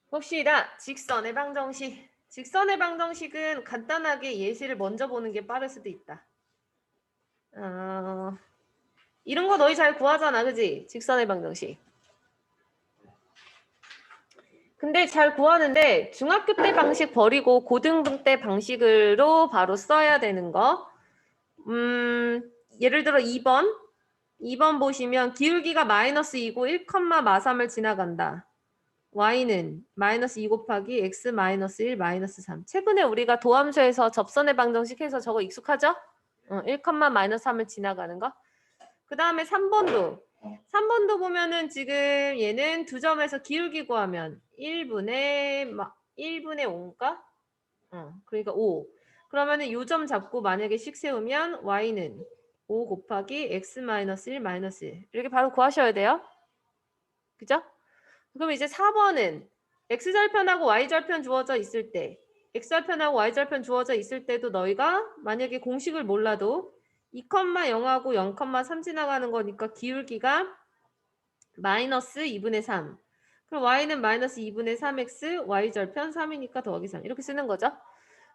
봅시다. 직선의 방정식. 직선의 방정식은 간단하게 예시를 먼저 보는 게 빠를 수도 있다. 이런 거 너희 잘 구하잖아, 그지? 직선의 방정식. 근데 잘 구하는데 중학교 때 방식 버리고 고등부 때 방식으로 바로 써야 되는 거. 예를 들어 2번. 2번 보시면 기울기가 마이너스 2고 1, 마삼을 지나간다. y는 마이너스 2 곱하기 x 마이너스 1 마이너스 3. 최근에 우리가 도함수에서 접선의 방정식 해서 저거 익숙하죠? 1, 마이너스 3을 지나가는 거. 그 다음에 3번도. 3번도 보면은 지금 얘는 두 점에서 기울기 구하면 1분의 5인가? 그러니까 5. 그러면은 요 점 잡고 만약에 식 세우면 y는 5 곱하기 x 마이너스 1 마이너스 1. 이렇게 바로 구하셔야 돼요. 그죠? 그럼 이제 4번은 x절편하고 y절편 주어져 있을 때 x절편하고 y절편 주어져 있을 때도 너희가 만약에 공식을 몰라도 2,0하고 0,3 지나가는 거니까 기울기가 마이너스 2분의 3. 그럼 y는 마이너스 2분의 3x, y절편 3이니까 더하기 3. 이렇게 쓰는 거죠.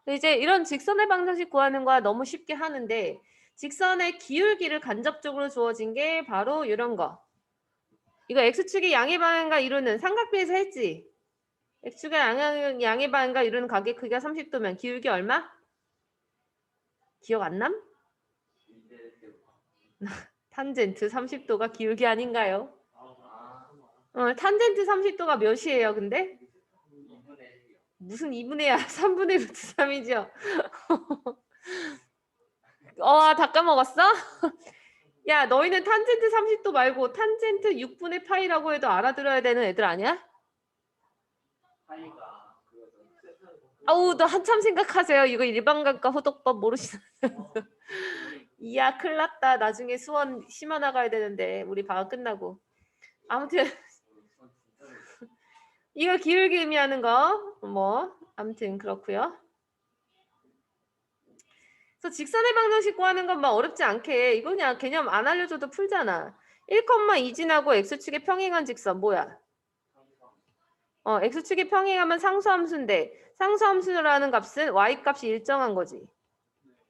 이제 이런 직선의 방정식 구하는 거야 너무 쉽게 하는데 직선의 기울기를 간접적으로 주어진 게 바로 이런 거. 이거 x축의 양의 방향과 이루는 삼각비에서 했지? x축의 양의 방향과 이루는 각의 크기가 30도면 기울기 얼마? 기억 안 남? 탄젠트 30도가 기울기 아닌가요? 탄젠트 30도가 몇이에요, 근데? 무슨 2분의 3분의 루트 3이죠? 다 까먹었어? 야, 너희는 탄젠트 30도 말고 탄젠트 6분의 파이라고 해도 알아들어야 되는 애들 아니야? 아우, 너 한참 생각하세요. 이거 일반관과 호독법 모르시는. 이야, 큰일 났다. 나중에 수원 심어 나가야 되는데 우리 방학 끝나고. 아무튼 이거 기울기 의미하는 거 아무튼 그렇고요. 그래서 직선의 방정식 구하는 건 막 어렵지 않게 이거 그냥 개념 안 알려줘도 풀잖아. 1,2 지나고 x축에 평행한 직선 뭐야? x축에 평행하면 상수함수인데 상수함수라는 값은 y 값이 일정한 거지.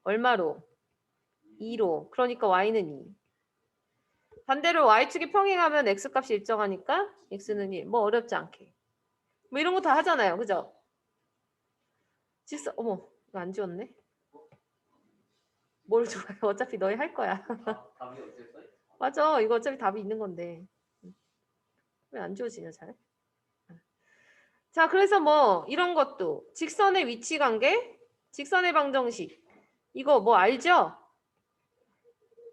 얼마로? 2로. 그러니까 y는 2. 반대로 y축이 평행하면 x값이 일정하니까 x는 1. 뭐 어렵지 않게. 뭐 이런 거 다 하잖아요. 그죠? 직선 어머 이거 안 지웠네. 뭘 좋아해. 어차피 너희 할 거야. 답이 없었어요? 맞아. 이거 어차피 답이 있는 건데. 왜 안 지워지냐 잘. 자 그래서 뭐 이런 것도 직선의 위치 관계, 직선의 방정식 이거 뭐 알죠?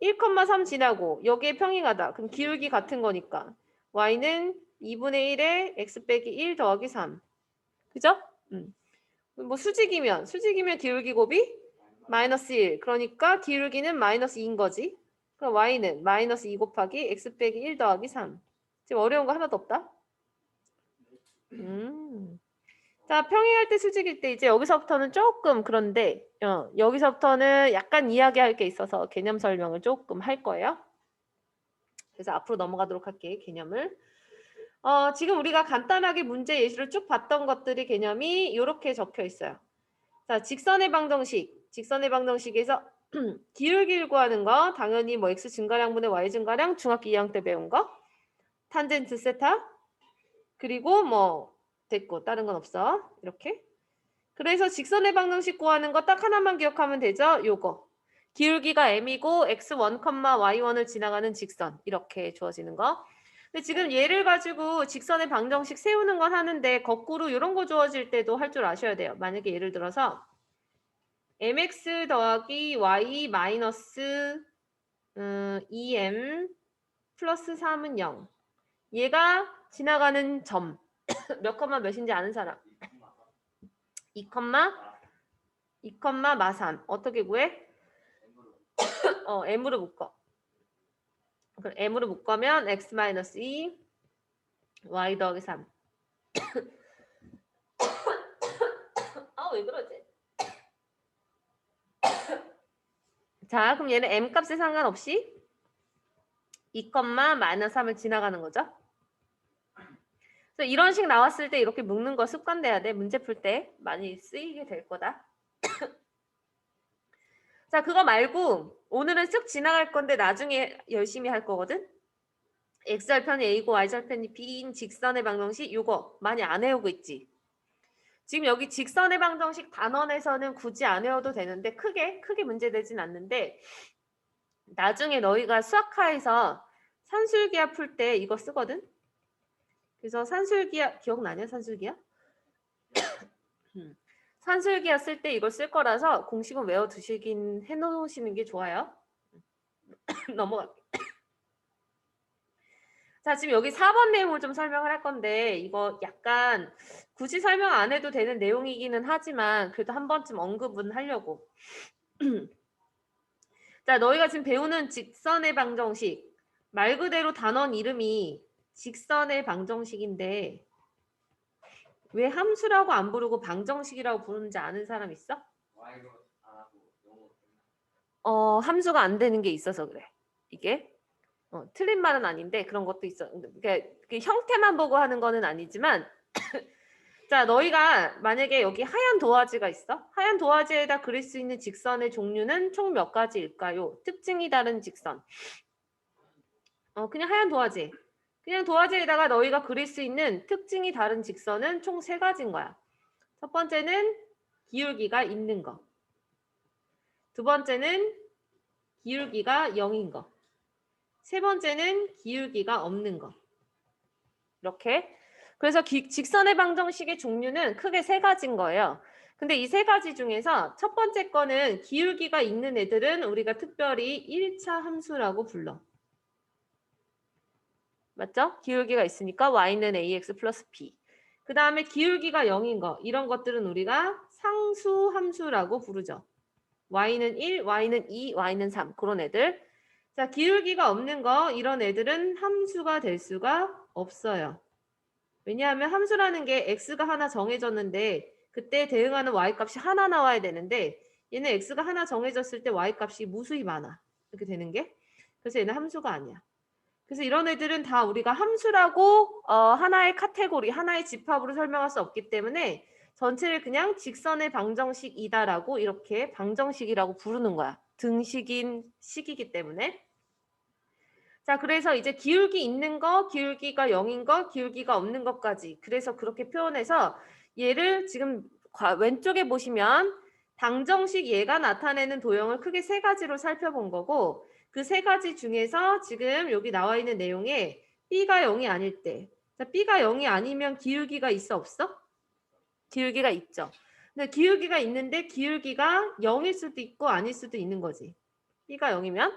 1,3 지나고 여기에 평행하다. 그럼 기울기 같은 거니까 y는 2분의 1에 x 빼기 1 더하기 3. 그죠? 뭐 수직이면 기울기 곱이 마이너스 1. 그러니까 기울기는 마이너스 2인 거지. 그럼 y는 마이너스 2 곱하기 x 빼기 1 더하기 3. 지금 어려운 거 하나도 없다. 자, 평행할 때 수직일 때 이제 여기서부터는 조금 그런데 여기서부터는 약간 이야기할 게 있어서 개념 설명을 조금 할 거예요. 그래서 앞으로 넘어가도록 할게 개념을. 지금 우리가 간단하게 문제 예시를 쭉 봤던 것들이 개념이 이렇게 적혀 있어요. 자, 직선의 방정식에서 기울기를 구하는 거 당연히 뭐 x 증가량분의 y 증가량 중학교 2학년 때 배운 거 탄젠트 세타 그리고 뭐 됐고 다른 건 없어. 이렇게. 그래서 직선의 방정식 구하는 거 딱 하나만 기억하면 되죠? 요거. 기울기가 m이고 x1, y1을 지나가는 직선 이렇게 주어지는 거. 근데 지금 얘를 가지고 직선의 방정식 세우는 건 하는데 거꾸로 이런 거 주어질 때도 할 줄 아셔야 돼요. 만약에 예를 들어서 mx 더하기 y 마이너스 2m 플러스 3은 0. 얘가 지나가는 점. 몇 컴마 몇인지 아는 사람. 2 마산. 어떻게 구해? m으로 묶어. 그럼 m으로 묶으면 x 마이너스 2 y 더하기 3. 왜 그러지? 자, 그럼 얘는 m 값에 상관없이 2, 마이너스 3을 지나가는 거죠. 이런 식 나왔을 때 이렇게 묶는 거 습관돼야 돼. 문제 풀 때 많이 쓰이게 될 거다. 자, 그거 말고 오늘은 쓱 지나갈 건데 나중에 열심히 할 거거든. x절편이 a고 y절편이 b인 직선의 방정식 이거 많이 안 외우고 있지. 지금 여기 직선의 방정식 단원에서는 굳이 안 외워도 되는데 크게 문제되진 않는데 나중에 너희가 수학하에서 산술기하 풀 때 이거 쓰거든. 그래서 산술기하 기억나냐? 산술기하? 산술기하 쓸 때 이걸 쓸 거라서 공식은 외워두시긴 해놓으시는 게 좋아요. 넘어갈게. 자, 지금 여기 4번 내용을 좀 설명을 할 건데 이거 약간 굳이 설명 안 해도 되는 내용이기는 하지만 그래도 한 번쯤 언급은 하려고. 자, 너희가 지금 배우는 직선의 방정식 말 그대로 단원 이름이 직선의 방정식인데 왜 함수라고 안 부르고 방정식이라고 부르는지 아는 사람 있어? 함수가 안 되는 게 있어서 그래. 이게 틀린 말은 아닌데 그런 것도 있어. 그러니까 그 형태만 보고 하는 거는 아니지만 자, 너희가 만약에 여기 하얀 도화지가 있어. 하얀 도화지에다 그릴 수 있는 직선의 종류는 총 몇 가지일까요? 특징이 다른 직선. 그냥 하얀 도화지. 그냥 도화지에다가 너희가 그릴 수 있는 특징이 다른 직선은 총 3가지인 거야. 첫 번째는 기울기가 있는 거. 두 번째는 기울기가 0인 거. 세 번째는 기울기가 없는 거. 이렇게. 그래서 직선의 방정식의 종류는 크게 3가지인 거예요. 근데 이 3가지 중에서 첫 번째 거는 기울기가 있는 애들은 우리가 특별히 1차 함수라고 불러. 맞죠? 기울기가 있으니까 y는 ax 플러스 b. 그 다음에 기울기가 0인 거. 이런 것들은 우리가 상수 함수라고 부르죠. y는 1, y는 2, y는 3. 그런 애들. 자, 기울기가 없는 거 이런 애들은 함수가 될 수가 없어요. 왜냐하면 함수라는 게 x가 하나 정해졌는데 그때 대응하는 y값이 하나 나와야 되는데 얘는 x가 하나 정해졌을 때 y값이 무수히 많아. 이렇게 되는 게. 그래서 얘는 함수가 아니야. 그래서 이런 애들은 다 우리가 함수라고 하나의 카테고리, 하나의 집합으로 설명할 수 없기 때문에 전체를 그냥 직선의 방정식이다라고 이렇게 방정식이라고 부르는 거야. 등식인 식이기 때문에. 자, 그래서 이제 기울기 있는 거, 기울기가 0인 거, 기울기가 없는 것까지. 그래서 그렇게 표현해서 얘를 지금 왼쪽에 보시면 방정식 얘가 나타내는 도형을 크게 3가지로 살펴본 거고 그 3가지 중에서 지금 여기 나와 있는 내용에 B가 0이 아닐 때 자, B가 0이 아니면 기울기가 있어 없어? 기울기가 있죠. 근데 기울기가 있는데 기울기가 0일 수도 있고 아닐 수도 있는 거지. B가 0이면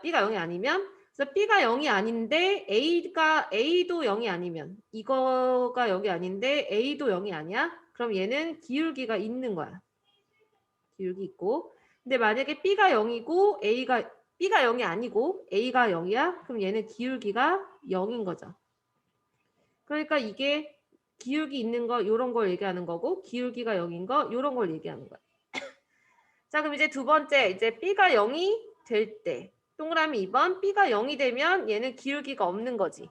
B가 0이 아니면 그래서 B가 0이 아닌데 A도 0이 아니면 이거가 0이 아닌데 A도 0이 아니야? 그럼 얘는 기울기가 있는 거야. 기울기 있고. 근데 만약에 B가 0이고 B가 0이 아니고 A가 0이야? 그럼 얘는 기울기가 0인 거죠. 그러니까 이게 기울기 있는 거 이런 걸 얘기하는 거고 기울기가 0인 거 이런 걸 얘기하는 거야. 자, 그럼 이제 두 번째 이제 B가 0이 될 때 동그라미 2번 B가 0이 되면 얘는 기울기가 없는 거지.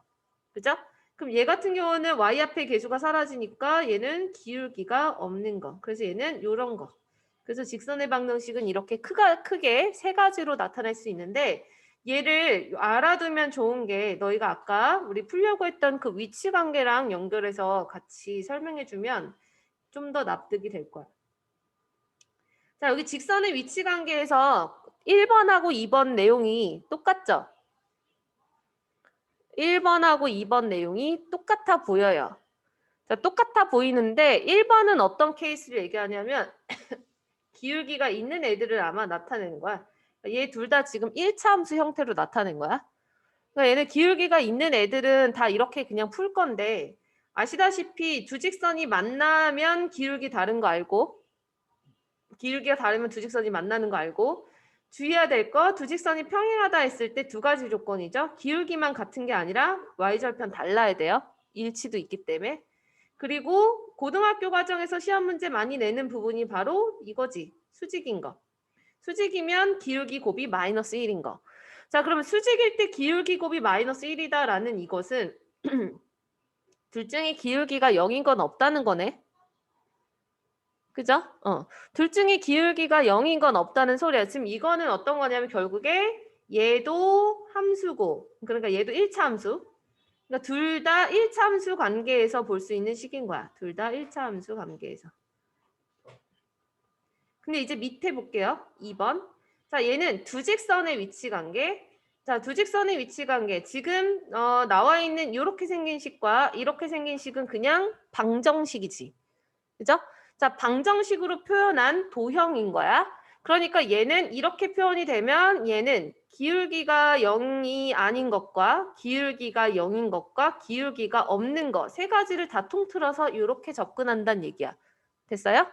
그죠? 그럼 얘 같은 경우는 y 앞에 계수가 사라지니까 얘는 기울기가 없는 거. 그래서 얘는 이런 거. 그래서 직선의 방정식은 이렇게 크게 3가지로 나타낼 수 있는데 얘를 알아두면 좋은 게 너희가 아까 우리 풀려고 했던 그 위치 관계랑 연결해서 같이 설명해 주면 좀 더 납득이 될 거야. 자, 여기 직선의 위치 관계에서 1번하고 2번 내용이 똑같죠? 1번하고 2번 내용이 똑같아 보여요. 자, 똑같아 보이는데 1번은 어떤 케이스를 얘기하냐면 기울기가 있는 애들을 아마 나타내는 거야. 얘 둘 다 지금 1차 함수 형태로 나타낸 거야. 그러니까 얘는 기울기가 있는 애들은 다 이렇게 그냥 풀 건데 아시다시피 두 직선이 만나면 기울기 다른 거 알고 기울기가 다르면 두 직선이 만나는 거 알고 주의해야 될 거 두 직선이 평행하다 했을 때 2가지 조건이죠. 기울기만 같은 게 아니라 y절편 달라야 돼요. 일치도 있기 때문에. 그리고 고등학교 과정에서 시험 문제 많이 내는 부분이 바로 이거지. 수직인 거. 수직이면 기울기 곱이 마이너스 1인 거. 자, 그러면 수직일 때 기울기 곱이 마이너스 1이다라는 이것은 둘 중에 기울기가 0인 건 없다는 거네. 그죠? 둘 중에 기울기가 0인 건 없다는 소리야. 지금 이거는 어떤 거냐면 결국에 얘도 함수고, 그러니까 얘도 1차 함수. 그러니까 둘 다 1차 함수 관계에서 볼 수 있는 식인 거야. 둘 다 1차 함수 관계에서. 근데 이제 밑에 볼게요. 2번. 자, 얘는 두 직선의 위치 관계. 자, 두 직선의 위치 관계. 지금 나와 있는 이렇게 생긴 식과 이렇게 생긴 식은 그냥 방정식이지. 그죠? 자, 방정식으로 표현한 도형인 거야. 그러니까 얘는 이렇게 표현이 되면 얘는 기울기가 0이 아닌 것과 기울기가 0인 것과 기울기가 없는 것 세 가지를 다 통틀어서 이렇게 접근한다는 얘기야. 됐어요?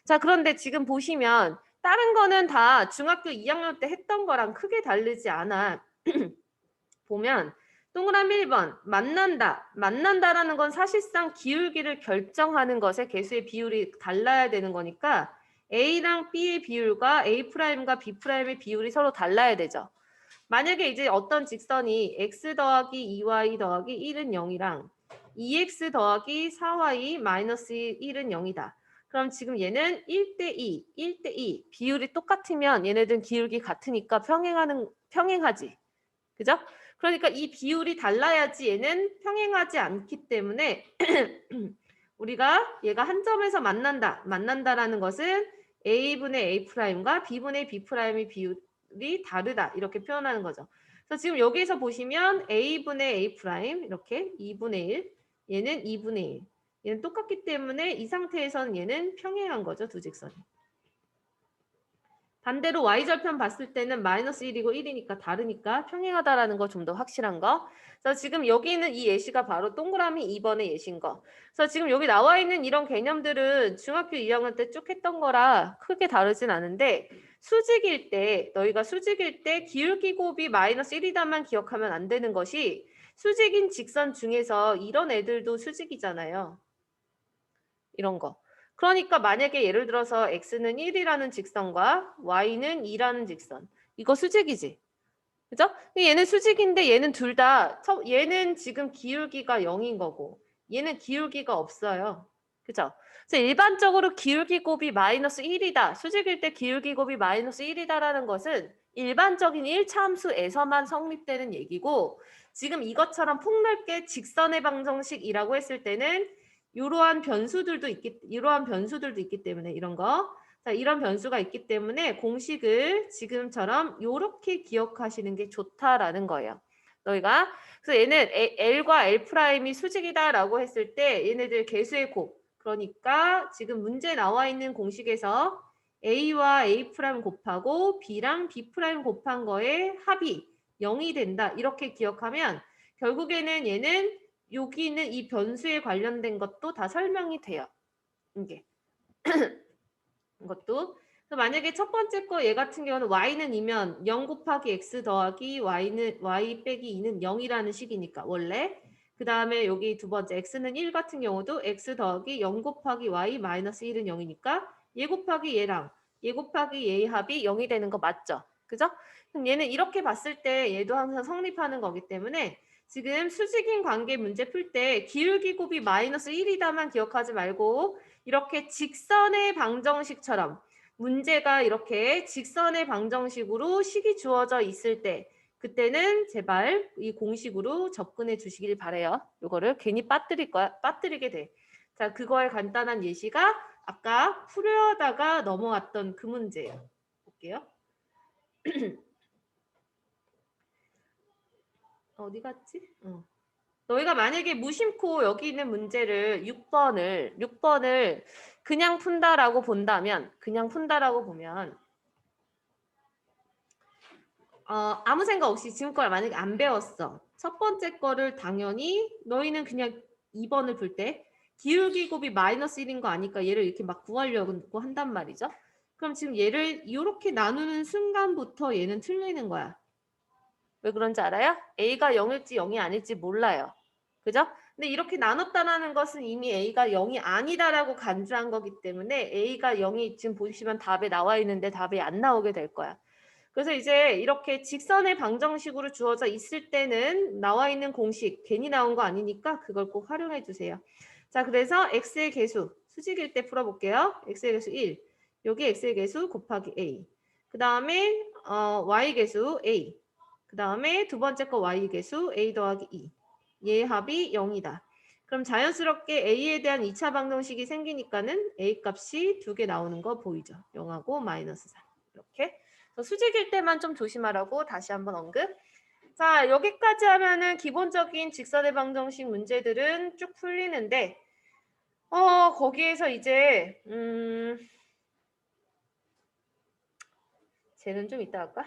자, 그런데 지금 보시면 다른 거는 다 중학교 2학년 때 했던 거랑 크게 다르지 않아. 보면 동그라미 1번 만난다. 만난다라는 건 사실상 기울기를 결정하는 것에 개수의 비율이 달라야 되는 거니까 A랑 B의 비율과 A'과 B'의 비율이 서로 달라야 되죠. 만약에 이제 어떤 직선이 x 더하기 2y 더하기 1은 0이랑 2x 더하기 4y 마이너스 1은 0이다. 그럼 지금 얘는 1대2, 1대2 비율이 똑같으면 얘네들은 기울기 같으니까 평행하지. 그죠? 그러니까 이 비율이 달라야지 얘는 평행하지 않기 때문에 우리가 얘가 한 점에서 만난다. 만난다라는 것은 A분의 A'과 B분의 B'의 비율이 다르다. 이렇게 표현하는 거죠. 그래서 지금 여기서 보시면 A분의 A' 이렇게 2분의 1, 얘는 2분의 1. 얘는 똑같기 때문에 이 상태에서는 얘는 평행한 거죠. 두 직선이. 반대로 y절편 봤을 때는 마이너스 1이고 1이니까 다르니까 평행하다라는 거 좀 더 확실한 거. 그래서 지금 여기 있는 이 예시가 바로 동그라미 2번의 예시인 거. 그래서 지금 여기 나와 있는 이런 개념들은 중학교 2학년 때 쭉 했던 거라 크게 다르진 않은데 수직일 때 너희가 수직일 때 기울기 곱이 마이너스 1이다만 기억하면 안 되는 것이 수직인 직선 중에서 이런 애들도 수직이잖아요. 이런 거. 그러니까 만약에 예를 들어서 x는 1이라는 직선과 y는 2라는 직선. 이거 수직이지. 그죠? 얘는 수직인데 얘는 둘 다, 얘는 지금 기울기가 0인 거고 얘는 기울기가 없어요. 그죠? 그래서 일반적으로 기울기 곱이 마이너스 1이다. 수직일 때 기울기 곱이 마이너스 1이다라는 것은 일반적인 1차 함수에서만 성립되는 얘기고 지금 이것처럼 폭넓게 직선의 방정식이라고 했을 때는 이러한 변수들도 있기 때문에 이런 거. 자, 이런 변수가 있기 때문에 공식을 지금처럼 이렇게 기억하시는 게 좋다라는 거예요. 너희가 그래서 얘는 L과 L'이 수직이다라고 했을 때 얘네들 개수의 곱. 그러니까 지금 문제 나와 있는 공식에서 A와 A' 곱하고 B랑 B' 곱한 거의 합이 0이 된다. 이렇게 기억하면 결국에는 얘는 여기 있는 이 변수에 관련된 것도 다 설명이 돼요. 이게. 이것도. 그래서 만약에 첫 번째 거 얘 같은 경우는 y는 2면 0 곱하기 x 더하기 y 빼기 2는 0이라는 식이니까 원래. 그 다음에 여기 두 번째 x는 1 같은 경우도 x 더하기 0 곱하기 y 마이너스 1은 0이니까 얘 곱하기 얘랑 얘 곱하기 얘의 합이 0이 되는 거 맞죠? 그죠? 그럼 얘는 이렇게 봤을 때 얘도 항상 성립하는 거기 때문에 지금 수직인 관계 문제 풀 때 기울기 곱이 마이너스 1이다만 기억하지 말고 이렇게 직선의 방정식처럼 문제가 이렇게 직선의 방정식으로 식이 주어져 있을 때 그때는 제발 이 공식으로 접근해 주시길 바래요. 이거를 괜히 빠뜨리게 돼. 자, 그거의 간단한 예시가 아까 풀려다가 넘어왔던 그 문제예요. 볼게요. 어디 갔지? 너희가 만약에 무심코 여기 있는 문제를 6번을 그냥 푼다라고 보면 아무 생각 없이 지금 걸 만약에 안 배웠어. 첫 번째 거를 당연히 너희는 그냥 2번을 풀 때 기울기 곱이 마이너스 1인 거 아니까 얘를 이렇게 막 구하려고 한단 말이죠. 그럼 지금 얘를 이렇게 나누는 순간부터 얘는 틀리는 거야. 왜 그런지 알아요? A가 0일지 0이 아닐지 몰라요. 그죠? 근데 이렇게 나눴다라는 것은 이미 A가 0이 아니다라고 간주한 거기 때문에 A가 0이 지금 보시면 답에 나와 있는데 답이 안 나오게 될 거야. 그래서 이제 이렇게 직선의 방정식으로 주어져 있을 때는 나와 있는 공식 괜히 나온 거 아니니까 그걸 꼭 활용해 주세요. 자, 그래서 x의 개수 수직일 때 풀어볼게요. x의 개수 1, 여기 x의 개수 곱하기 a. 그 다음에 y 개수 a. 그 다음에 두 번째 거 y 개수 a 더하기 2. 얘의 합이 0이다. 그럼 자연스럽게 a에 대한 2차 방정식이 생기니까는 a 값이 두 개 나오는 거 보이죠? 0하고 마이너스 3. 이렇게. 수직일 때만 좀 조심하라고 다시 한번 언급. 자, 여기까지 하면은 기본적인 직선의 방정식 문제들은 쭉 풀리는데 거기에서 이제 쟤는 좀 이따 할까?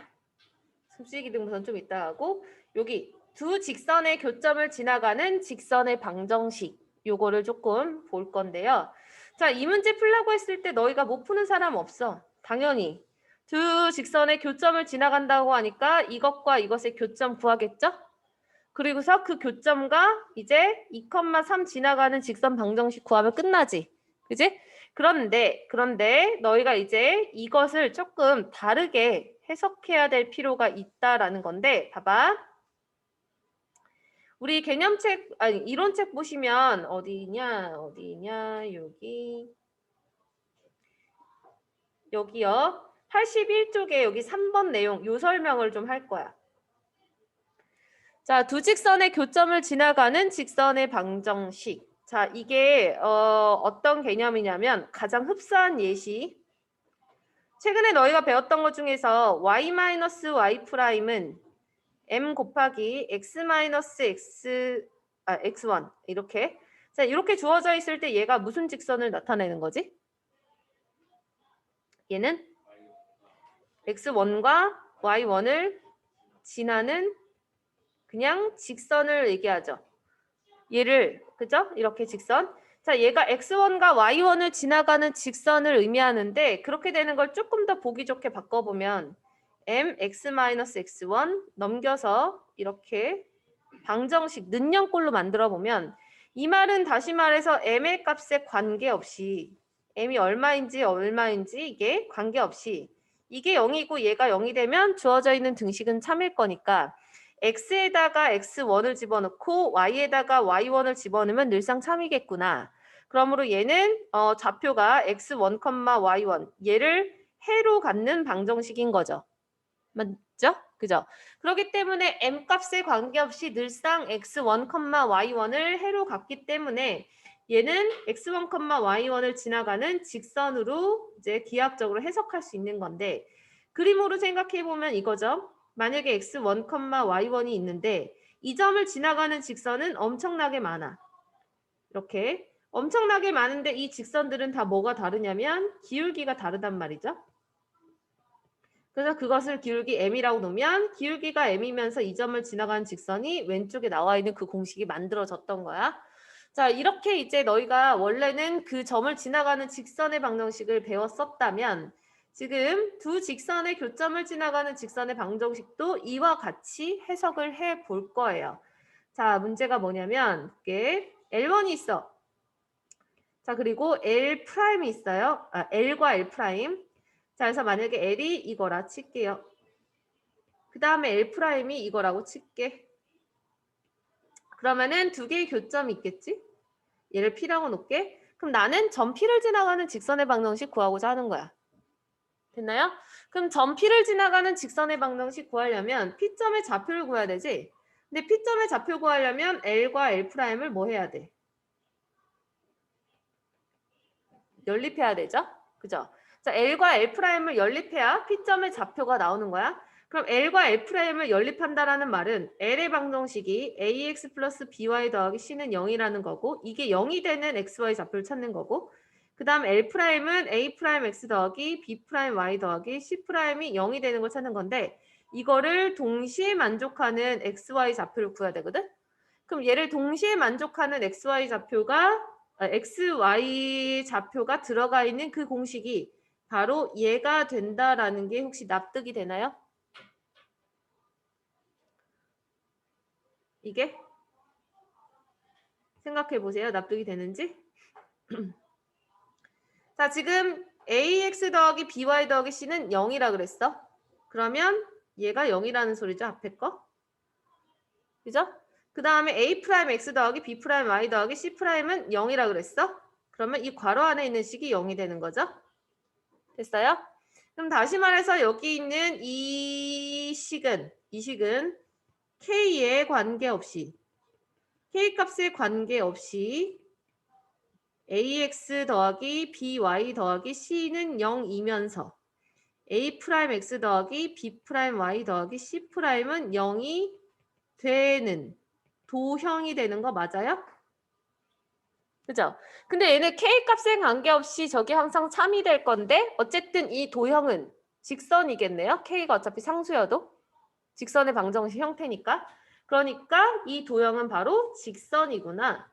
수직 이등분선 좀 이따 하고 여기 두 직선의 교점을 지나가는 직선의 방정식 요거를 조금 볼 건데요. 자, 이 문제 풀라고 했을 때 너희가 못 푸는 사람 없어. 당연히. 두 직선의 교점을 지나간다고 하니까 이것과 이것의 교점 구하겠죠? 그리고서 그 교점과 이제 2,3 지나가는 직선 방정식 구하면 끝나지. 그지? 그런데 너희가 이제 이것을 조금 다르게 해석해야 될 필요가 있다라는 건데 봐봐. 우리 개념책, 아니 이론책 보시면 어디냐, 여기요. 81쪽에 여기 3번 내용 요 설명을 좀 할 거야. 자, 두 직선의 교점을 지나가는 직선의 방정식. 자, 이게 어떤 개념이냐면 가장 흡사한 예시. 최근에 너희가 배웠던 것 중에서 y-y''은 m 곱하기 x-x1 이렇게. 자, 이렇게 주어져 있을 때 얘가 무슨 직선을 나타내는 거지? 얘는 x1과 y1을 지나는 그냥 직선을 얘기하죠. 얘를 그죠? 이렇게 직선. 자, 얘가 x1과 y1을 지나가는 직선을 의미하는데 그렇게 되는 걸 조금 더 보기 좋게 바꿔보면 mx-x1 넘겨서 이렇게 방정식 는형꼴로 만들어 보면 이 말은 다시 말해서 m의 값에 관계없이 m이 얼마인지 이게 관계없이 이게 0이고 얘가 0이 되면 주어져 있는 등식은 참일 거니까 x에다가 x1을 집어넣고 y에다가 y1을 집어넣으면 늘상 참이겠구나. 그러므로 얘는 좌표가 x1, y1 얘를 해로 갖는 방정식인 거죠. 맞죠? 그죠? 그렇기 때문에 m 값에 관계없이 늘상 x1, y1을 해로 갖기 때문에 얘는 x1, y1을 지나가는 직선으로 이제 기하학적으로 해석할 수 있는 건데 그림으로 생각해 보면 이거죠. 만약에 x1, y1이 있는데 이 점을 지나가는 직선은 엄청나게 많아. 이렇게 엄청나게 많은데 이 직선들은 다 뭐가 다르냐면 기울기가 다르단 말이죠. 그래서 그것을 기울기 m이라고 놓으면 기울기가 m이면서 이 점을 지나가는 직선이 왼쪽에 나와 있는 그 공식이 만들어졌던 거야. 자, 이렇게 이제 너희가 원래는 그 점을 지나가는 직선의 방정식을 배웠었다면 지금 두 직선의 교점을 지나가는 직선의 방정식도 이와 같이 해석을 해 볼 거예요. 자, 문제가 뭐냐면 이게 L1이 있어. 자, 그리고 L'이 있어요. L과 L'. 자, 그래서 만약에 L이 이거라 칠게요. 그 다음에 L'이 이거라고 칠게. 그러면은 두 개의 교점이 있겠지? 얘를 P라고 놓을게. 그럼 나는 점 P를 지나가는 직선의 방정식 구하고자 하는 거야. 됐나요? 그럼 점 P를 지나가는 직선의 방정식 구하려면 P점의 좌표를 구해야 되지? 근데 P점의 좌표 구하려면 L과 L'을 뭐 해야 돼? 연립해야 되죠? 그죠? 자, L과 L'을 연립해야 P점의 좌표가 나오는 거야. 그럼 L과 L'을 연립한다라는 말은 L의 방정식이 ax 플러스 by 더하기 c는 0이라는 거고 이게 0이 되는 xy 좌표를 찾는 거고 그 다음 L'은 a'x 더하기 b'y 더하기 c'이 0이 되는 걸 찾는 건데 이거를 동시에 만족하는 xy 좌표를 구해야 되거든? 그럼 얘를 동시에 만족하는 xy 좌표가 들어가 있는 그 공식이 바로 얘가 된다라는 게 혹시 납득이 되나요? 이게? 생각해 보세요. 납득이 되는지? 자, 지금 ax 더하기 by 더하기 c는 0이라 그랬어. 그러면 얘가 0이라는 소리죠. 앞에 거. 그죠? 그 다음에 A 프라임 X 더하기 B 프라임 Y 더하기 C 프라임은 0이라 그랬어? 그러면 이 괄호 안에 있는 식이 0이 되는 거죠? 됐어요? 그럼 다시 말해서 여기 있는 이 식은 K에 관계없이 K 값에 관계없이 AX 더하기 BY 더하기 C는 0이면서 A 프라임 X 더하기 B 프라임 Y 더하기 C 프라임은 0이 되는 도형이 되는 거 맞아요? 그죠? 근데 얘는 K 값에 관계없이 저게 항상 3이 될 건데 어쨌든 이 도형은 직선이겠네요. K가 어차피 상수여도 직선의 방정식 형태니까. 그러니까 이 도형은 바로 직선이구나.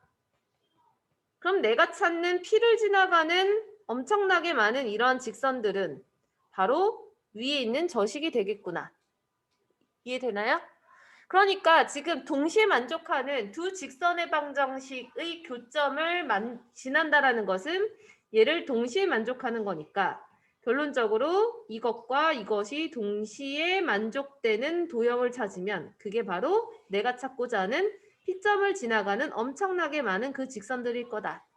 그럼 내가 찾는 P를 지나가는 엄청나게 많은 이러한 직선들은 바로 위에 있는 저식이 되겠구나. 이해되나요? 그러니까 지금 동시에 만족하는 두 직선의 방정식의 교점을 지난다라는 것은 얘를 동시에 만족하는 거니까 결론적으로 이것과 이것이 동시에 만족되는 도형을 찾으면 그게 바로 내가 찾고자 하는 P점을 지나가는 엄청나게 많은 그 직선들일 거다.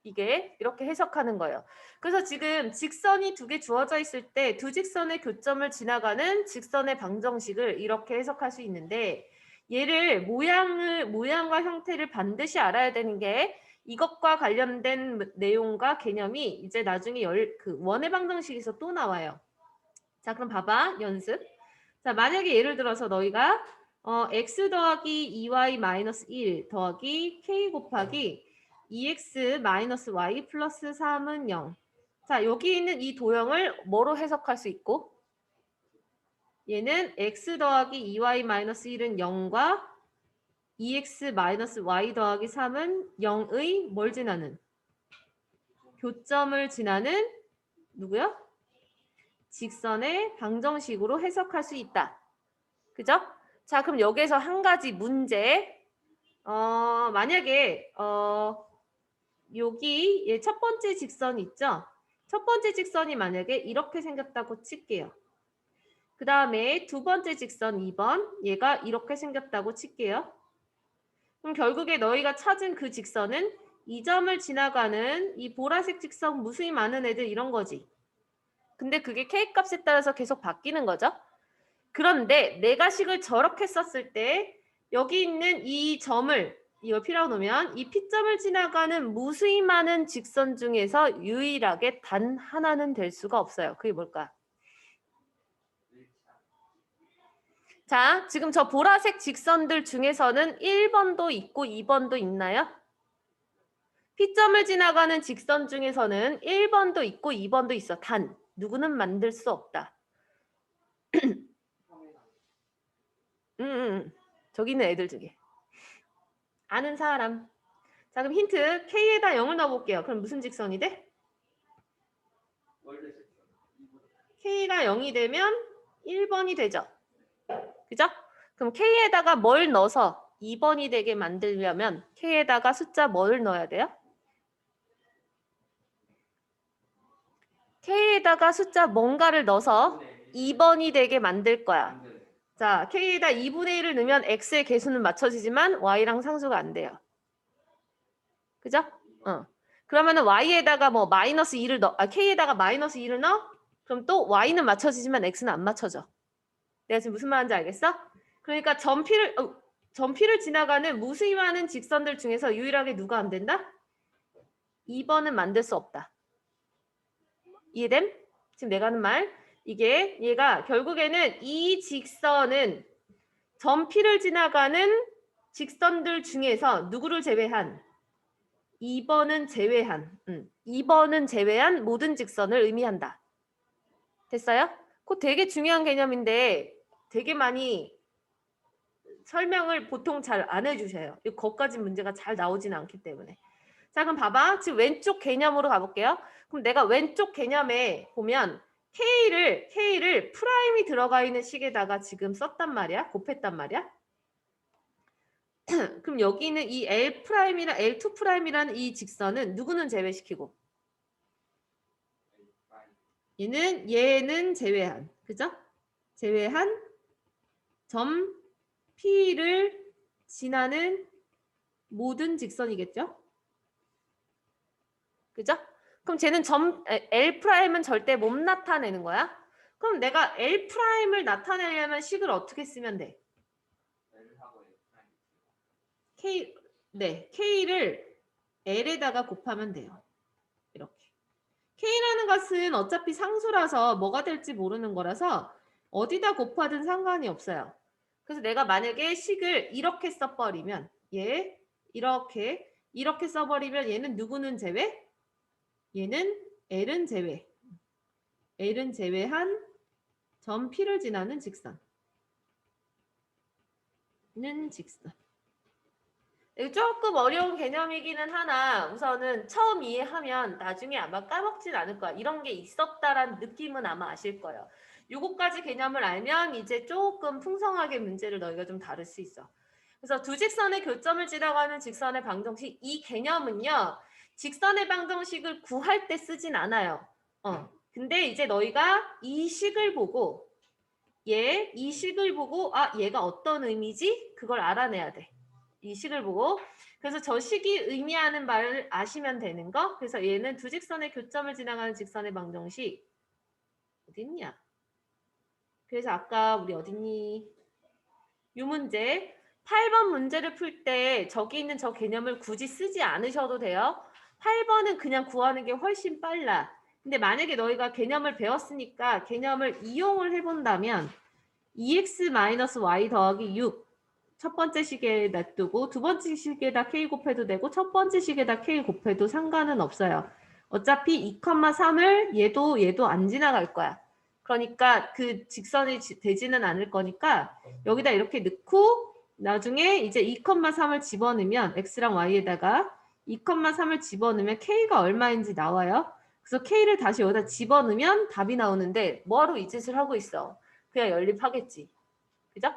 이게 이렇게 해석하는 거예요. 그래서 지금 직선이 두 개 주어져 있을 때 두 직선의 교점을 지나가는 직선의 방정식을 이렇게 해석할 수 있는데 얘를 모양과 형태를 반드시 알아야 되는 게 이것과 관련된 내용과 개념이 이제 나중에 원의 방정식에서 또 나와요. 자, 그럼 봐봐. 연습. 자, 만약에 예를 들어서 너희가 x 더하기 2y 마이너스 1 더하기 k 곱하기 2x 마이너스 y 플러스 3은 0. 자, 여기 있는 이 도형을 뭐로 해석할 수 있고 얘는 x 더하기 2y 마이너스 1은 0과 2x 마이너스 y 더하기 3은 0의 뭘 지나는? 교점을 지나는 누구요? 직선의 방정식으로 해석할 수 있다. 그죠? 자, 그럼 여기에서 한 가지 문제. 만약에 여기 첫 번째 직선 있죠? 첫 번째 직선이 만약에 이렇게 생겼다고 칠게요. 그 다음에 두 번째 직선 2번 얘가 이렇게 생겼다고 칠게요. 그럼 결국에 너희가 찾은 그 직선은 이 점을 지나가는 이 보라색 직선 무수히 많은 애들 이런 거지. 근데 그게 K값에 따라서 계속 바뀌는 거죠. 그런데 내가 식을 저렇게 썼을 때 여기 있는 이 점을 이걸 P라고 놓으면 이 P점을 지나가는 무수히 많은 직선 중에서 유일하게 단 하나는 될 수가 없어요. 그게 뭘까? 자, 지금 저 보라색 직선들 중에서는 1번도 있고 2번도 있나요? P점을 지나가는 직선 중에서는 1번도 있고 2번도 있어. 단 누구는 만들 수 없다. 저기 있는 애들 중에. 아는 사람. 자, 그럼 힌트. K에다 0을 넣어볼게요. 그럼 무슨 직선이 돼? K가 0이 되면 1번이 되죠. 그죠? 그럼 K에다가 뭘 넣어서 2번이 되게 만들려면 K에다가 숫자 뭘 넣어야 돼요? K에다가 숫자 뭔가를 넣어서 2번이 되게 만들 거야. 자, K에다 2분의 1을 넣으면 X의 개수는 맞춰지지만 Y랑 상수가 안 돼요. 그죠? 그러면은 Y에다가 뭐 마이너스 2를 K에다가 마이너스 2를 넣어? 그럼 또 Y는 맞춰지지만 X는 안 맞춰져. 내가 지금 무슨 말인지 알겠어? 그러니까 점피를 지나가는 무수히 많은 직선들 중에서 유일하게 누가 안 된다? 2번은 만들 수 없다. 이해됨? 지금 내가 하는 말. 이게 얘가 결국에는 이 직선은 점피를 지나가는 직선들 중에서 누구를 제외한 2번은 제외한 모든 직선을 의미한다. 됐어요? 그거 되게 중요한 개념인데 되게 많이 설명을 보통 잘 안 해주셔요. 거기까지 문제가 잘 나오지는 않기 때문에. 자, 그럼 봐봐. 지금 왼쪽 개념으로 가볼게요. 그럼 내가 왼쪽 개념에 보면 K를 프라임이 들어가 있는 식에다가 지금 썼단 말이야. 곱했단 말이야. 그럼 여기 있는 이 L'I랑 L2'이라는 이 직선은 누구는 제외시키고? 얘는 제외한. 그죠? 제외한 점 P를 지나는 모든 직선이겠죠? 그죠? 그럼 쟤는 L'은 절대 못 나타내는 거야? 그럼 내가 L'을 나타내려면 식을 어떻게 쓰면 돼? K를 L에다가 곱하면 돼요. 이렇게. K라는 것은 어차피 상수라서 뭐가 될지 모르는 거라서 어디다 곱하든 상관이 없어요. 그래서 내가 만약에 식을 이렇게 써버리면 얘 이렇게 써버리면 얘는 누구는 제외? 얘는 L은 제외. L은 제외한 점 P를 지나는 직선은 직선. 조금 어려운 개념이기는 하나 우선은 처음 이해하면 나중에 아마 까먹진 않을 거야. 이런 게 있었다라는 느낌은 아마 아실 거예요. 요거까지 개념을 알면 이제 조금 풍성하게 문제를 너희가 좀 다룰 수 있어. 그래서 두 직선의 교점을 지나가는 직선의 방정식 이 개념은요. 직선의 방정식을 구할 때 쓰진 않아요. 근데 이제 너희가 이 식을 보고 이 식을 보고 얘가 어떤 의미지? 그걸 알아내야 돼. 이 식을 보고 그래서 저 식이 의미하는 말을 아시면 되는 거. 그래서 얘는 두 직선의 교점을 지나가는 직선의 방정식 어딨냐? 그래서 아까 우리 어딨니? 이 문제 8번 문제를 풀 때 저기 있는 저 개념을 굳이 쓰지 않으셔도 돼요. 8번은 그냥 구하는 게 훨씬 빨라. 근데 만약에 너희가 개념을 배웠으니까 개념을 이용을 해본다면 2x-y 더하기 6 첫 번째 식에 놔두고 두 번째 식에다 k 곱해도 되고 첫 번째 식에다 k 곱해도 상관은 없어요. 어차피 2,3을 얘도 안 지나갈 거야. 그러니까 그 직선이 되지는 않을 거니까 여기다 이렇게 넣고 나중에 이제 2,3을 집어넣으면 x랑 y에다가 2,3을 집어넣으면 k가 얼마인지 나와요. 그래서 k를 다시 여기다 집어넣으면 답이 나오는데 뭐하러 이 짓을 하고 있어. 그냥 연립하겠지. 그죠?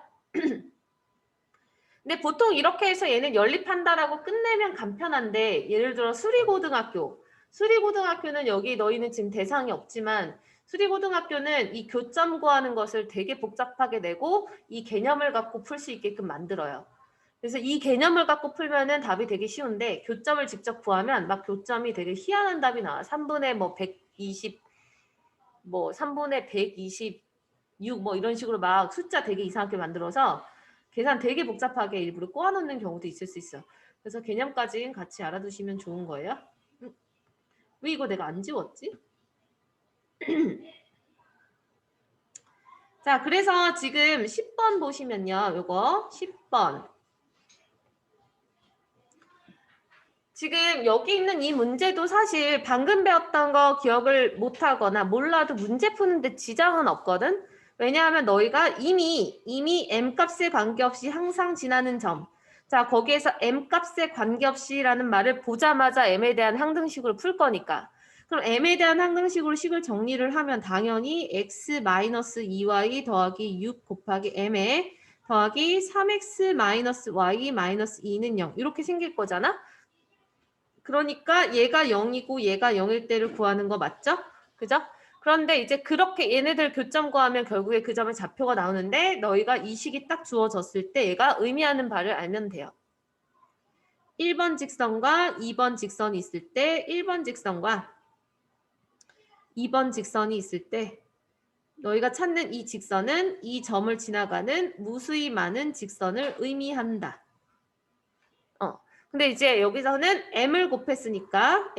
근데 보통 이렇게 해서 얘는 연립한다라고 끝내면 간편한데 예를 들어 수리고등학교는 여기 너희는 지금 대상이 없지만 수리고등학교는 이 교점 구하는 것을 되게 복잡하게 내고 이 개념을 갖고 풀 수 있게끔 만들어요. 그래서 이 개념을 갖고 풀면은 답이 되게 쉬운데 교점을 직접 구하면 막 교점이 되게 희한한 답이 나와. 3분의 뭐 120, 뭐 3분의 126 뭐 이런 식으로 막 숫자 되게 이상하게 만들어서 계산 되게 복잡하게 일부러 꼬아놓는 경우도 있을 수 있어. 그래서 개념까지는 같이 알아두시면 좋은 거예요. 왜 이거 내가 안 지웠지? 자, 그래서 지금 10번 보시면요. 요거 10번. 지금 여기 있는 이 문제도 사실 방금 배웠던 거 기억을 못하거나 몰라도 문제 푸는데 지장은 없거든. 왜냐하면 너희가 이미 m값에 관계없이 항상 지나는 점. 자, 거기에서 m값에 관계없이라는 말을 보자마자 m에 대한 항등식으로 풀 거니까. 그럼 m에 대한 항등식으로 식을 정리를 하면 당연히 x-2y 더하기 6 곱하기 m에 더하기 3x-y-2는 0 이렇게 생길 거잖아. 그러니까 얘가 0이고 얘가 0일 때를 구하는 거 맞죠? 그죠? 그런데 이제 그렇게 얘네들 교점 구하면 결국에 그 점의 좌표가 나오는데 너희가 이 식이 딱 주어졌을 때 얘가 의미하는 바를 알면 돼요. 1번 직선과 2번 직선이 있을 때 1번 직선과 2번 직선이 있을 때 너희가 찾는 이 직선은 이 점을 지나가는 무수히 많은 직선을 의미한다. 근데 이제 여기서는 m을 곱했으니까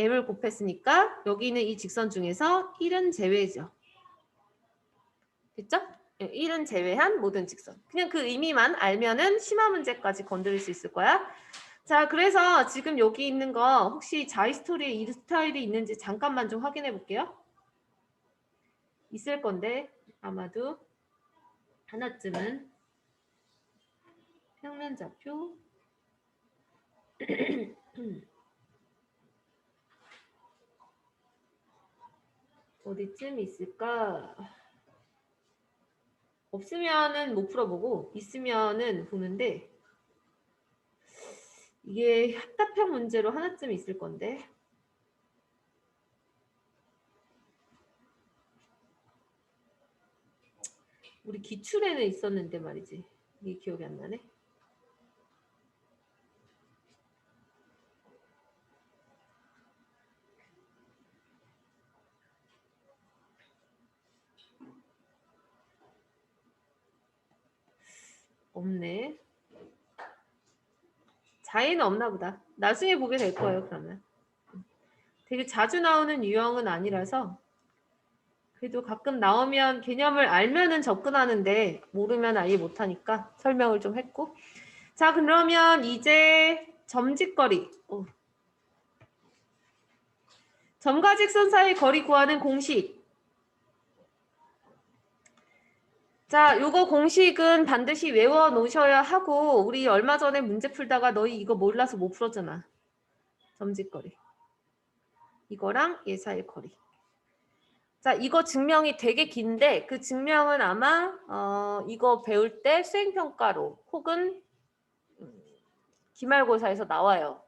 여기 있는 이 직선 중에서 1은 제외죠. 됐죠? 1은 제외한 모든 직선. 그냥 그 의미만 알면은 심화 문제까지 건드릴 수 있을 거야. 자, 그래서 지금 여기 있는 거 혹시 자이스토리에 이 스타일이 있는지 잠깐만 좀 확인해 볼게요. 있을 건데 아마도 하나쯤은 평면좌표 어디쯤 있을까? 없으면은 못 풀어보고 있으면은 보는데 이게 합답형 문제로 하나쯤 있을 건데 우리 기출에는 있었는데 말이지. 이게 기억이 안 나네. 없네. 자에는 없나 보다. 나중에 보게 될 거예요, 그러면. 되게 자주 나오는 유형은 아니라서 그래도 가끔 나오면 개념을 알면은 접근하는데 모르면 아예 못하니까 설명을 좀 했고. 자, 그러면 이제 점짓거리. 점과 직선 사이 거리 구하는 공식. 자, 요거 공식은 반드시 외워 놓으셔야 하고 우리 얼마 전에 문제 풀다가 너희 이거 몰라서 못 풀었잖아. 점짓거리. 이거랑 얘 사이 거리. 자, 이거 증명이 되게 긴데 그 증명은 아마 이거 배울 때 수행평가로 혹은 기말고사에서 나와요.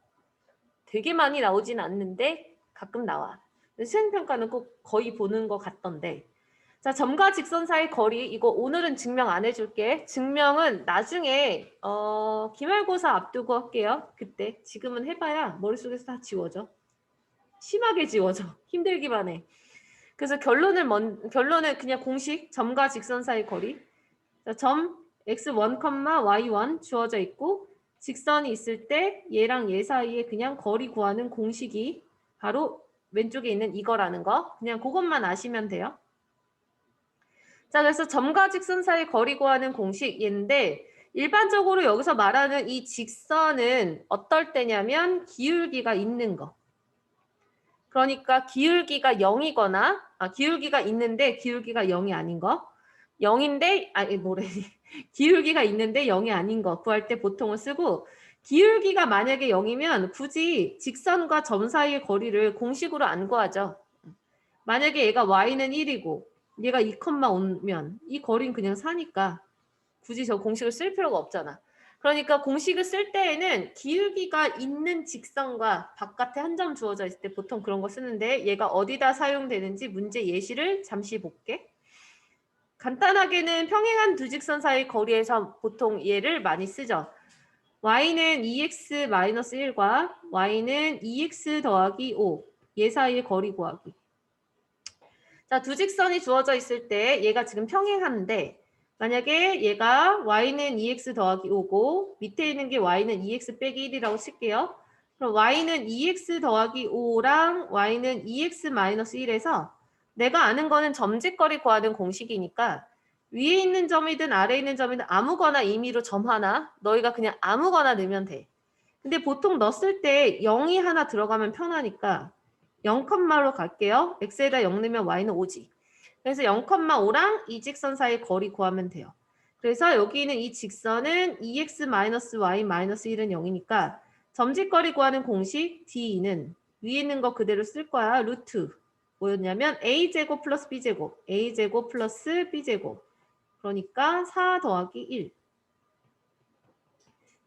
되게 많이 나오진 않는데 가끔 나와. 수행평가는 꼭 거의 보는 것 같던데. 자, 점과 직선 사이 거리 이거 오늘은 증명 안 해줄게. 증명은 나중에 기말고사 앞두고 할게요. 그때. 지금은 해봐야 머릿속에서 다 지워져. 심하게 지워져. 힘들기만 해. 그래서 결론은 그냥 공식 점과 직선 사이 거리. 자, 점 x1, y1 주어져 있고 직선이 있을 때 얘랑 얘 사이에 그냥 거리 구하는 공식이 바로 왼쪽에 있는 이거라는 거. 그냥 그것만 아시면 돼요. 자, 그래서 점과 직선 사이 거리 구하는 공식인데 일반적으로 여기서 말하는 이 직선은 어떨 때냐면 기울기가 있는 거. 그러니까 기울기가 0이거나 기울기가 있는데 기울기가 0이 아닌 거. 0인데 기울기가 있는데 0이 아닌 거 구할 때 보통은 쓰고 기울기가 만약에 0이면 굳이 직선과 점 사이의 거리를 공식으로 안 구하죠. 만약에 얘가 y는 1이고 얘가 2,5면 이 거리는 그냥 4니까 굳이 저 공식을 쓸 필요가 없잖아. 그러니까 공식을 쓸 때에는 기울기가 있는 직선과 바깥에 한 점 주어져 있을 때 보통 그런 거 쓰는데 얘가 어디다 사용되는지 문제 예시를 잠시 볼게. 간단하게는 평행한 두 직선 사이 거리에서 보통 얘를 많이 쓰죠. y는 2x-1과 y는 2x 더하기 5. 얘 사이의 거리 구하기. 자, 두 직선이 주어져 있을 때 얘가 지금 평행한데 만약에 얘가 y는 2x 더하기 5고 밑에 있는 게 y는 2x 빼기 1이라고 칠게요. 그럼 y는 2x 더하기 5랑 y는 2x 마이너스 1에서 내가 아는 거는 점짓거리 구하는 공식이니까 위에 있는 점이든 아래에 있는 점이든 아무거나 임의로 점 하나 너희가 그냥 아무거나 넣으면 돼. 근데 보통 넣었을 때 0이 하나 들어가면 편하니까 0,로 갈게요. x에다 0 넣으면 y는 5지. 그래서 0,5랑 이 직선 사이 거리 구하면 돼요. 그래서 여기 있는 이 직선은 2x-y-1은 0이니까 점짓거리 구하는 공식 D는 위에 있는 거 그대로 쓸 거야. 루트 뭐였냐면 a제곱 플러스 b제곱 a제곱 플러스 b제곱 그러니까 4 더하기 1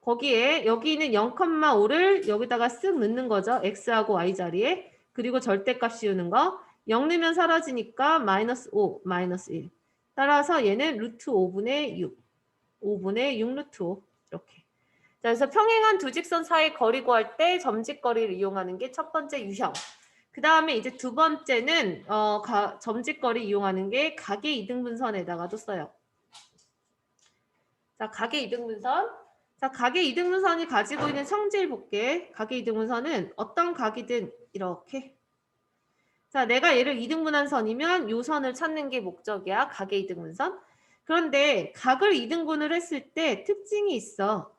거기에 여기는 0,5를 여기다가 쓱 넣는 거죠. x하고 y 자리에. 그리고 절대값 씌우는 거. 0 넣으면 사라지니까 마이너스 5, 마이너스 1. 따라서 얘는 루트 5분의 6. 5분의 6 루트 5. 이렇게. 자, 그래서 평행한 두 직선 사이 거리 구할 때 점짓거리를 이용하는 게 첫 번째 유형. 그 다음에 이제 두 번째는 점짓거리 이용하는 게 각의 이등분선에다가도 써요. 자, 각의 이등분선. 자, 각의 이등분선이 가지고 있는 성질 볼게. 각의 이등분선은 어떤 각이든 이렇게. 자, 내가 얘를 이등분한 선이면 요 선을 찾는 게 목적이야. 각의 이등분선. 그런데 각을 이등분을 했을 때 특징이 있어.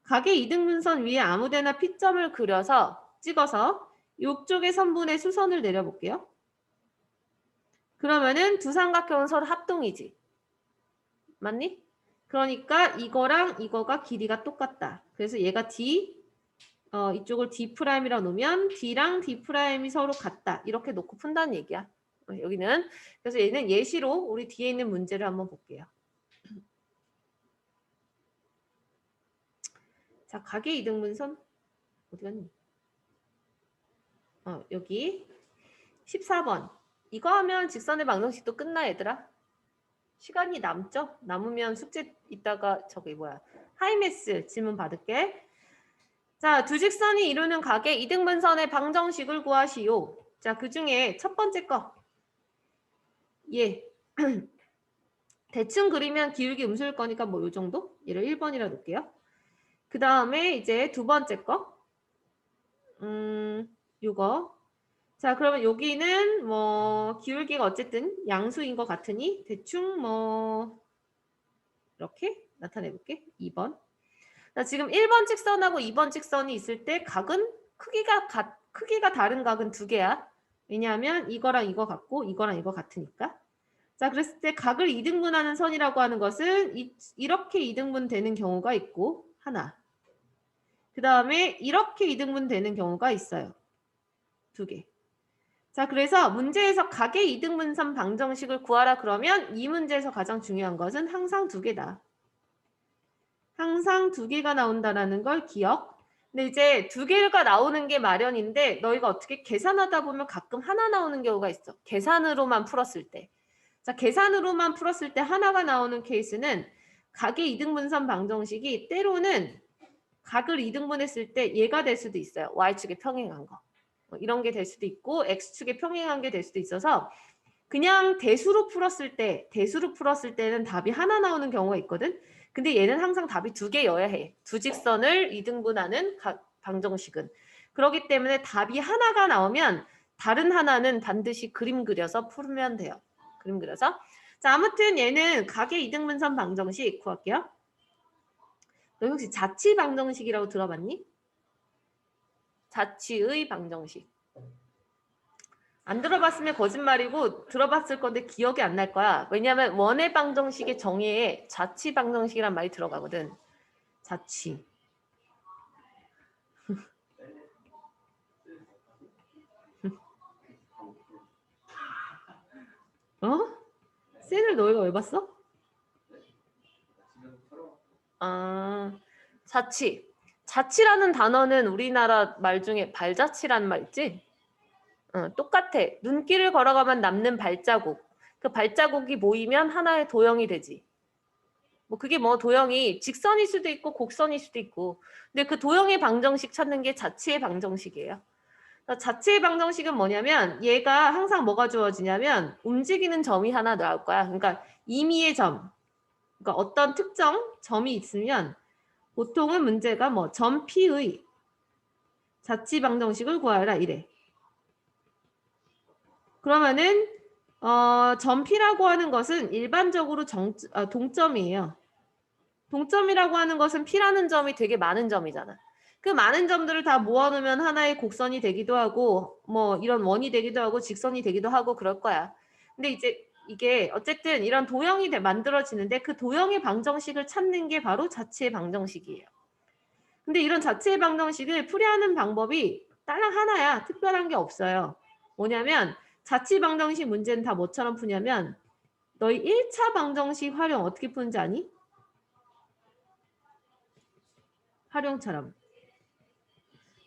각의 이등분선 위에 아무데나 P점을 그려서 찍어서 이쪽의 선분의 수선을 내려볼게요. 그러면은 두 삼각형은 서로 합동이지. 맞니? 그러니까 이거랑 이거가 길이가 똑같다. 그래서 얘가 D, 이쪽을 D'이라고 놓으면 D랑 D'이 서로 같다. 이렇게 놓고 푼다는 얘기야. 여기는. 그래서 얘는 예시로 우리 뒤에 있는 문제를 한번 볼게요. 자, 각의 이등분선 어디 갔니? 여기 14번. 이거 하면 직선의 방정식도 끝나 얘들아. 시간이 남죠? 남으면 숙제 이따가 저기 뭐야 하이메스 질문 받을게. 자, 두 직선이 이루는 각의 이등분선의 방정식을 구하시오. 자, 그 중에 첫 번째 거. 예. 대충 그리면 기울기 음수일 거니까 뭐 요 정도? 얘를 1번이라 놓을게요. 그 다음에 이제 두 번째 거. 요거. 자, 그러면 여기는 뭐 기울기가 어쨌든 양수인 것 같으니 대충 뭐 이렇게 나타내 볼게. 2번. 자, 지금 1번 직선하고 2번 직선이 있을 때 각은 크기가 다른 각은 두 개야. 왜냐하면 이거랑 이거 같고 이거랑 이거 같으니까. 자, 그랬을 때 각을 2등분하는 선이라고 하는 것은 이렇게 2등분 되는 경우가 있고 하나. 그 다음에 이렇게 2등분 되는 경우가 있어요. 두 개. 자, 그래서 문제에서 각의 2등분선 방정식을 구하라 그러면 이 문제에서 가장 중요한 것은 항상 두 개다. 항상 두 개가 나온다라는 걸 기억. 근데 이제 두 개가 나오는 게 마련인데 너희가 어떻게 계산하다 보면 가끔 하나 나오는 경우가 있어. 계산으로만 풀었을 때. 자, 계산으로만 풀었을 때 하나가 나오는 케이스는 각의 2등분선 방정식이 때로는 각을 2등분했을 때 얘가 될 수도 있어요. Y축에 평행한 거. 이런 게 될 수도 있고 X축에 평행한 게 될 수도 있어서 그냥 대수로 풀었을 때는 답이 하나 나오는 경우가 있거든. 근데 얘는 항상 답이 두 개여야 해. 두 직선을 2등분하는 방정식은. 그렇기 때문에 답이 하나가 나오면 다른 하나는 반드시 그림 그려서 풀면 돼요. 그림 그려서. 자, 아무튼 얘는 각의 2등분선 방정식 구할게요. 너 혹시 자치 방정식이라고 들어봤니? 자치의 방정식. 안 들어봤으면 거짓말이고 들어봤을 건데 기억이 안 날 거야. 왜냐하면 원의 방정식의 정의에 자치 방정식이란 말이 들어가거든. 자치. 어? 셀을 너희가 왜 봤어? 아, 자치. 자치라는 단어는 우리나라 말 중에 발자취라는 말 있지? 똑같아. 눈길을 걸어가면 남는 발자국. 그 발자국이 모이면 하나의 도형이 되지. 뭐 그게 뭐 도형이 직선일 수도 있고 곡선일 수도 있고. 근데 그 도형의 방정식 찾는 게 자치의 방정식이에요. 자치의 방정식은 뭐냐면 얘가 항상 뭐가 주어지냐면 움직이는 점이 하나 나올 거야. 그러니까 임의의 점. 그러니까 어떤 특정 점이 있으면 보통은 문제가 뭐 점 P의 자치 방정식을 구하라 이래. 그러면은 점 P라고 하는 것은 일반적으로 동점이에요. 동점이라고 하는 것은 P라는 점이 되게 많은 점이잖아. 그 많은 점들을 다 모아놓으면 하나의 곡선이 되기도 하고 뭐 이런 원이 되기도 하고 직선이 되기도 하고 그럴 거야. 근데 이제 이게 어쨌든 이런 도형이 만들어지는데 그 도형의 방정식을 찾는 게 바로 자치의 방정식이에요. 근데 이런 자치의 방정식을 풀이하는 방법이 딱 하나야. 특별한 게 없어요. 뭐냐면 자치 방정식 문제는 다 뭐처럼 푸냐면 너희 1차 방정식 활용 어떻게 푸는지 아니? 활용처럼.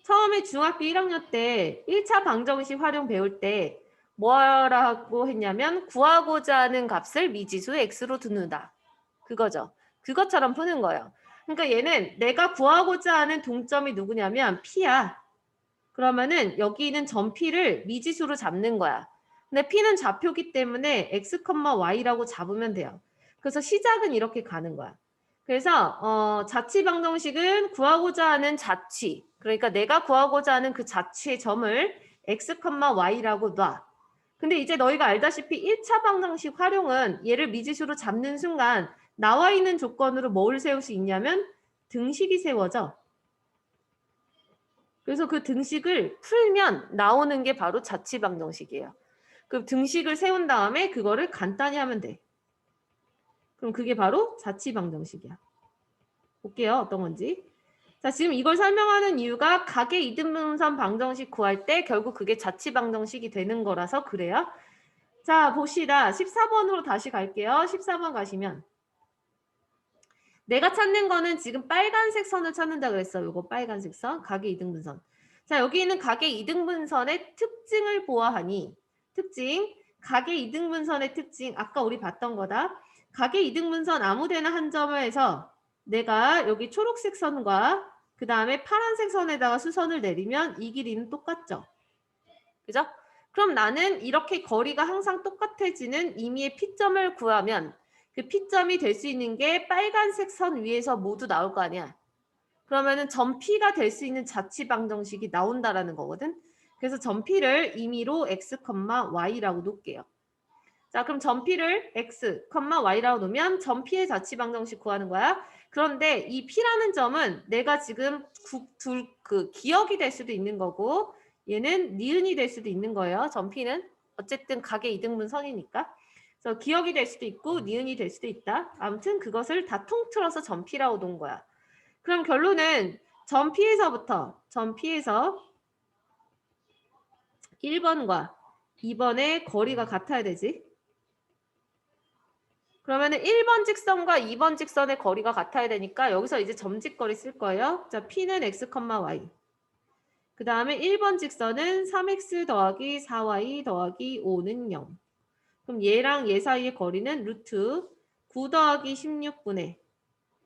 처음에 중학교 1학년 때 1차 방정식 활용 배울 때 뭐라고 했냐면 구하고자 하는 값을 미지수 x로 두는다. 그거죠. 그것처럼 푸는 거예요. 그러니까 얘는 내가 구하고자 하는 동점이 누구냐면 P야. 그러면은 여기 있는 점 P를 미지수로 잡는 거야. 근데 P는 좌표기 때문에 x, y라고 잡으면 돼요. 그래서 시작은 이렇게 가는 거야. 그래서 자치 방정식은 구하고자 하는 자치, 그러니까 내가 구하고자 하는 그 자치의 점을 x, y라고 놔. 근데 이제 너희가 알다시피 1차 방정식 활용은 얘를 미지수로 잡는 순간 나와 있는 조건으로 뭘 세울 수 있냐면 등식이 세워져. 그래서 그 등식을 풀면 나오는 게 바로 자치 방정식이에요. 그 등식을 세운 다음에 그거를 간단히 하면 돼. 그럼 그게 바로 자치 방정식이야. 볼게요. 어떤 건지. 자, 지금 이걸 설명하는 이유가 각의 이등분선 방정식 구할 때 결국 그게 자치 방정식이 되는 거라서 그래요. 자, 봅시다. 14번으로 다시 갈게요. 14번 가시면 내가 찾는 거는 지금 빨간색 선을 찾는다 그랬어요. 이거 빨간색 선, 각의 이등분선. 자, 여기 있는 각의 이등분선의 특징을 보아하니 특징, 각의 이등분선의 특징, 아까 우리 봤던 거다. 가계 이등분선 아무데나 한 점에서 내가 여기 초록색 선과 그 다음에 파란색 선에다가 수선을 내리면 이 길이는 똑같죠. 그죠? 그럼 나는 이렇게 거리가 항상 똑같아지는 임의의 P점을 구하면 그 P점이 될 수 있는 게 빨간색 선 위에서 모두 나올 거 아니야. 그러면은 점 P가 될 수 있는 자취방정식이 나온다라는 거거든. 그래서 점 P를 임의로 x, y라고 놓을게요. 자, 그럼 점 P를 x, y라고 놓으면 점 P의 자취방정식 구하는 거야. 그런데 이 P라는 점은 내가 지금 기억이 될 수도 있는 거고 얘는 니은이 될 수도 있는 거예요. 점 P는 어쨌든 가계 이등분선이니까. 그래서 기억이 될 수도 있고 니은이 될 수도 있다. 아무튼 그것을 다 통틀어서 점 P라고 놓은 거야. 그럼 결론은 점 P에서부터 점 P에서 1번과 2번의 거리가 같아야 되지. 그러면은 1번 직선과 2번 직선의 거리가 같아야 되니까 여기서 이제 점직거리 쓸 거예요. 자, P는 x, y. 그 다음에 1번 직선은 3x 더하기 4y 더하기 5는 0. 그럼 얘랑 얘 사이의 거리는 루트 9 더하기 16분의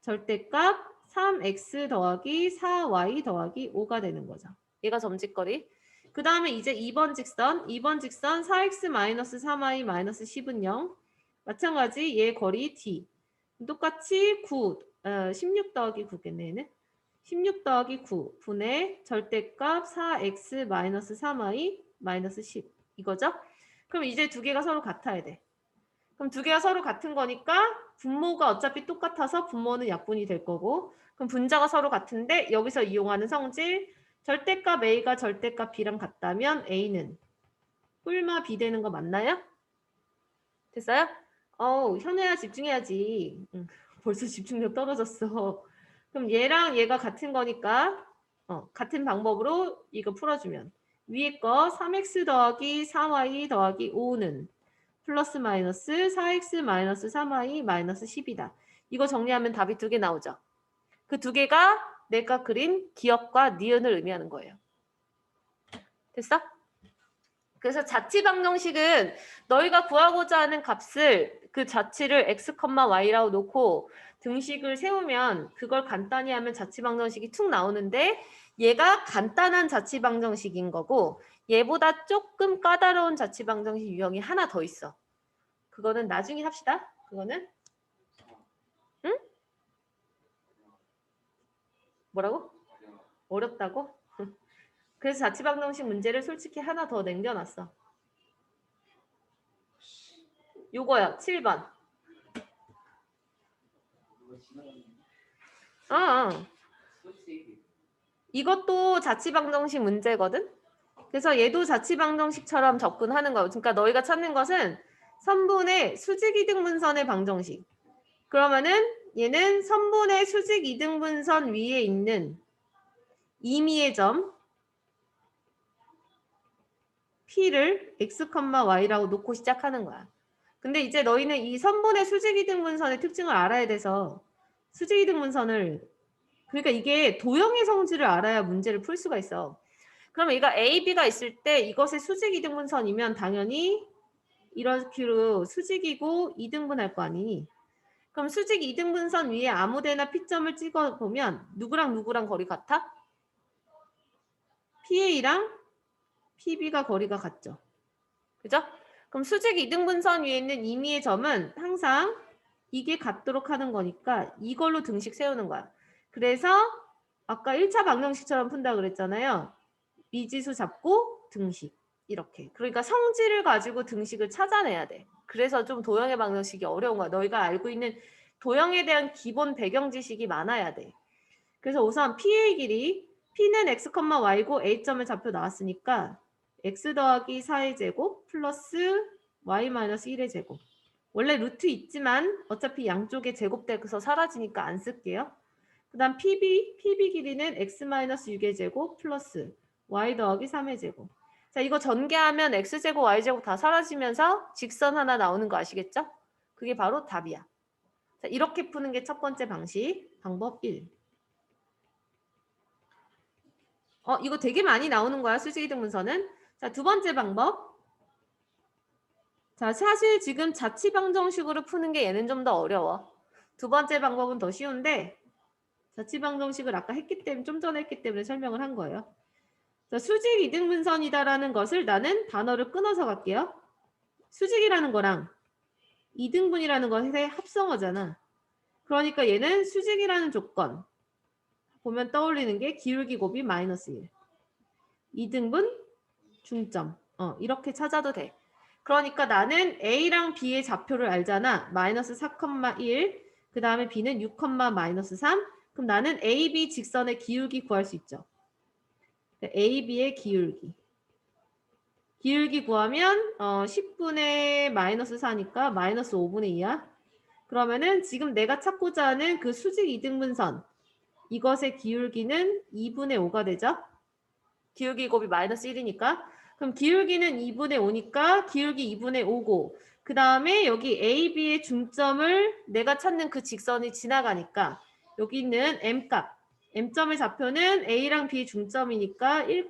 절대값 3x 더하기 4y 더하기 5가 되는 거죠. 얘가 점직거리. 그 다음에 이제 2번 직선 4x-3y 10은 0. 마찬가지 얘 거리 d. 똑같이 16 더하기 9겠네 얘는. 16 더하기 9 분의 절대값 4x-3y 10 이거죠? 그럼 이제 두 개가 서로 같아야 돼. 그럼 두 개가 서로 같은 거니까 분모가 어차피 똑같아서 분모는 약분이 될 거고 그럼 분자가 서로 같은데 여기서 이용하는 성질 절대값 A가 절대값 B랑 같다면 A는 뿔마 B 되는 거 맞나요? 됐어요? 현우야 집중해야지. 벌써 집중력 떨어졌어. 그럼 얘랑 얘가 같은 거니까 같은 방법으로 이거 풀어주면 위에 거 3x 더하기 4y 더하기 5는 플러스 마이너스 4x 마이너스 3y 마이너스 10이다. 이거 정리하면 답이 두 개 나오죠. 그 두 개가 내가 그린 기억과 니은을 의미하는 거예요. 됐어? 그래서 자취방정식은 너희가 구하고자 하는 값을 그 자취를 x, y라고 놓고 등식을 세우면 그걸 간단히 하면 자취방정식이 툭 나오는데 얘가 간단한 자취방정식인 거고 얘보다 조금 까다로운 자취방정식 유형이 하나 더 있어. 그거는 나중에 합시다. 그거는 응? 뭐라고? 어렵다고? 그래서 자취방정식 문제를 솔직히 하나 더 남겨놨어. 요거요. 7번. 이것도 자취방정식 문제거든? 그래서 얘도 자취방정식처럼 접근하는 거예요. 그러니까 너희가 찾는 것은 선분의 수직이등분선의 방정식. 그러면은 얘는 선분의 수직이등분선 위에 있는 임의의 점 P를 x, y라고 놓고 시작하는 거야. 근데 이제 너희는 이 선분의 수직이등분선의 특징을 알아야 돼서 수직이등분선을 그러니까 이게 도형의 성질을 알아야 문제를 풀 수가 있어. 그러면 얘가 A, B가 있을 때 이것의 수직이등분선이면 당연히 이렇게로 수직이고 이등분할 거 아니니? 그럼 수직 이등분선 위에 아무데나 P점을 찍어보면 누구랑 누구랑 거리 같아? PA랑 PB가 거리가 같죠. 그죠? 그럼 수직 이등분선 위에 있는 임의의 점은 항상 이게 같도록 하는 거니까 이걸로 등식 세우는 거야. 그래서 아까 1차 방정식처럼 푼다 그랬잖아요. 미지수 잡고 등식 이렇게. 그러니까 성질을 가지고 등식을 찾아내야 돼. 그래서 좀 도형의 방정식이 어려운 거야. 너희가 알고 있는 도형에 대한 기본 배경 지식이 많아야 돼. 그래서 우선 P의 길이 P는 x, y고 A점을 잡혀 나왔으니까 x 더하기 4의 제곱 플러스 y 마이너스 1의 제곱. 원래 루트 있지만 어차피 양쪽에 제곱돼서 사라지니까 안 쓸게요. 그 다음 PB 길이는 x-6의 제곱 플러스 y 더하기 3의 제곱. 자, 이거 전개하면 x제곱, y제곱 다 사라지면서 직선 하나 나오는 거 아시겠죠? 그게 바로 답이야. 자, 이렇게 푸는 게 첫 번째 방식, 방법 1. 이거 되게 많이 나오는 거야, 수직이등분선은. 자, 두 번째 방법. 자, 사실 지금 자취방정식으로 푸는 게 얘는 좀 더 어려워. 두 번째 방법은 더 쉬운데 자취방정식을 아까 했기 때문에 좀 전에 했기 때문에 설명을 한 거예요. 자, 수직 이등분선이다라는 것을 나는 단어를 끊어서 갈게요. 수직이라는 거랑 이등분이라는 것의 합성어잖아. 그러니까 얘는 수직이라는 조건 보면 떠올리는 게 기울기 곱이 마이너스 1. 이등분 중점. 이렇게 찾아도 돼. 그러니까 나는 A랑 B의 좌표를 알잖아. 마이너스 4,1. 그 다음에 B는 6, 마이너스 3. 그럼 나는 AB 직선의 기울기 구할 수 있죠. AB의 기울기. 기울기 구하면 10분의 마이너스 4니까 마이너스 5분의 2야. 그러면은 지금 내가 찾고자 하는 그 수직 이등분선 이것의 기울기는 2분의 5가 되죠. 기울기 곱이 마이너스 1이니까. 그럼 기울기는 2분의 5니까 기울기 2분의 5고 그 다음에 여기 AB의 중점을 내가 찾는 그 직선이 지나가니까 여기 있는 M값. M점의 좌표는 A랑 B 중점이니까 1,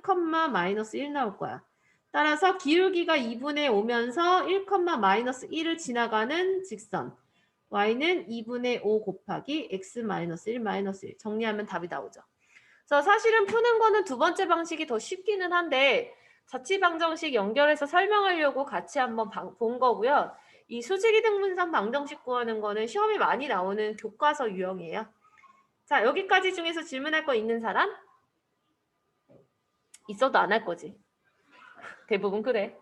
마이너스 1 나올 거야. 따라서 기울기가 2분의 5면서 1, 마이너스 1을 지나가는 직선. y는 2분의 5 곱하기 x 마이너스 1 마이너스 1. 정리하면 답이 나오죠. 그래서 사실은 푸는 거는 두 번째 방식이 더 쉽기는 한데 자취방정식 연결해서 설명하려고 같이 한번 본 거고요. 이 수직이등분선 방정식 구하는 거는 시험에 많이 나오는 교과서 유형이에요. 자, 여기까지 중에서 질문할 거 있는 사람? 있어도 안 할 거지. 대부분 그래.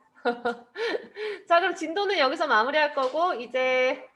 자, 그럼 진도는 여기서 마무리할 거고 이제